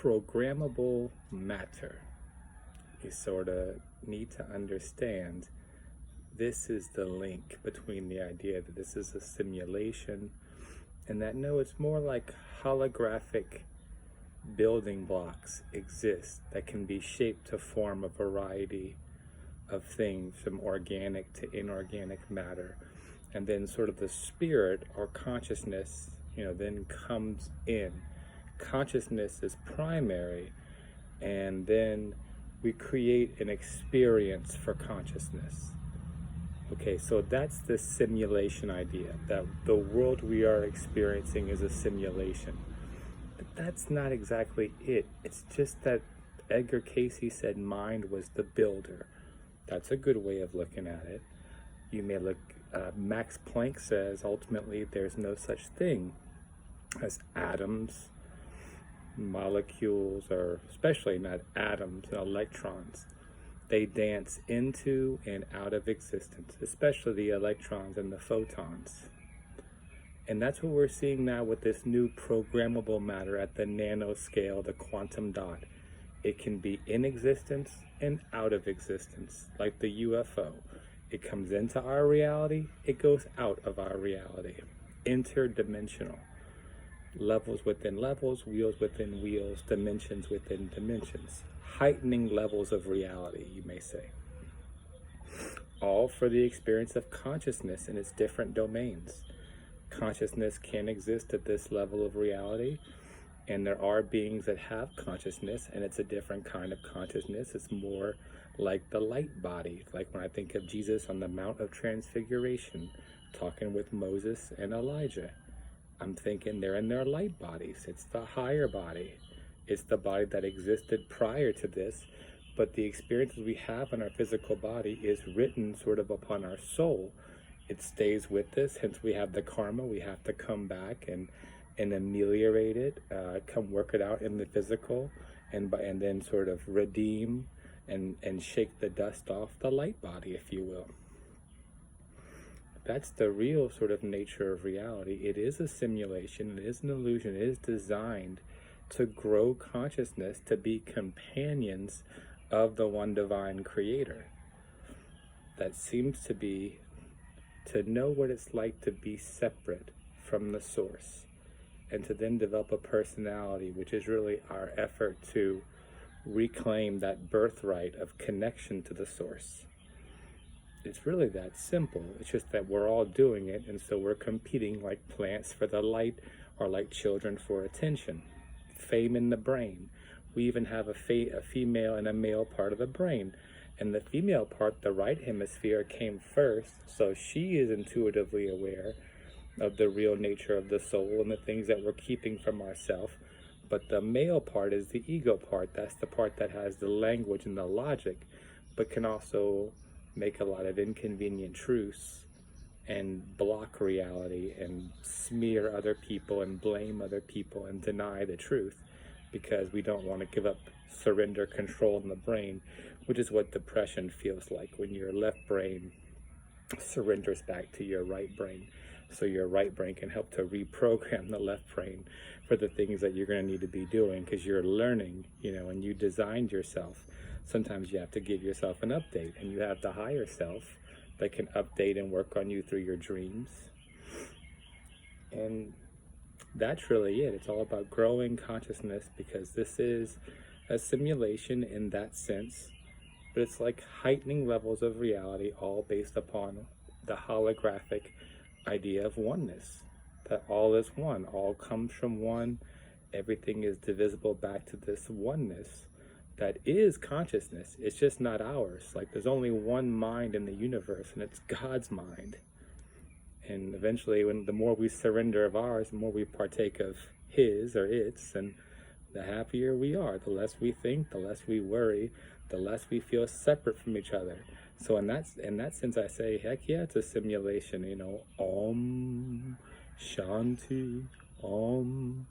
programmable matter. You sort of need to understand this is the link between the idea that this is a simulation and that no, it's more like holographic building blocks exist that can be shaped to form a variety of things from organic to inorganic matter. And then sort of the spirit or consciousness, then comes in. Consciousness is primary, and then we create an experience for consciousness. Okay, so that's the simulation idea, that the world we are experiencing is a simulation. But that's not exactly it. It's just that Edgar Cayce said mind was the builder. That's a good way of looking at it. You may look, Max Planck says ultimately there's no such thing as atoms, molecules, or especially not atoms and electrons. They dance into and out of existence, especially the electrons and the photons. And that's what we're seeing now with this new programmable matter at the nanoscale, the quantum dot. It can be in existence and out of existence, like the UFO. It comes into our reality, it goes out of our reality. Interdimensional. Levels within levels, wheels within wheels, dimensions within dimensions. Heightening levels of reality, you may say. All for the experience of consciousness in its different domains. Consciousness can exist at this level of reality, and there are beings that have consciousness, and it's a different kind of consciousness. It's more like the light body, like when I think of Jesus on the Mount of Transfiguration, talking with Moses and Elijah. I'm thinking they're in their light bodies. It's the higher body. It's the body that existed prior to this, but the experiences we have in our physical body is written sort of upon our soul. It stays with us, hence we have the karma. We have to come back and ameliorate it, come work it out in the physical, and then sort of redeem and shake the dust off the light body, if you will. That's the real sort of nature of reality. It is a simulation, it is an illusion, it is designed to grow consciousness, to be companions of the one divine creator. That seems to be to know what it's like to be separate from the source, and to then develop a personality, which is really our effort to reclaim that birthright of connection to the source. It's really that simple. It's just that we're all doing it, and so we're competing like plants for the light or like children for attention. Fame in the brain. We even have a female and a male part of the brain. And the female part, the right hemisphere, came first, so she is intuitively aware of the real nature of the soul and the things that we're keeping from ourselves. But the male part is the ego part. That's the part that has the language and the logic, but can also make a lot of inconvenient truths and block reality and smear other people and blame other people and deny the truth because we don't want to give up surrender control in the brain, which is what depression feels like when your left brain surrenders back to your right brain. So your right brain can help to reprogram the left brain for the things that you're going to need to be doing because you're learning, and you designed yourself. Sometimes you have to give yourself an update, and you have the higher self that can update and work on you through your dreams. And that's really it. It's all about growing consciousness because this is a simulation in that sense, but it's like heightening levels of reality all based upon the holographic idea of oneness, that all is one, all comes from one, everything is divisible back to this oneness that is consciousness. It's just not ours. Like there's only one mind in the universe, and it's God's mind. And eventually, the more we surrender of ours, the more we partake of his or its, and the happier we are. The less we think, the less we worry, the less we feel separate from each other. So in that sense, I say, heck yeah, it's a simulation. Om Shanti, Om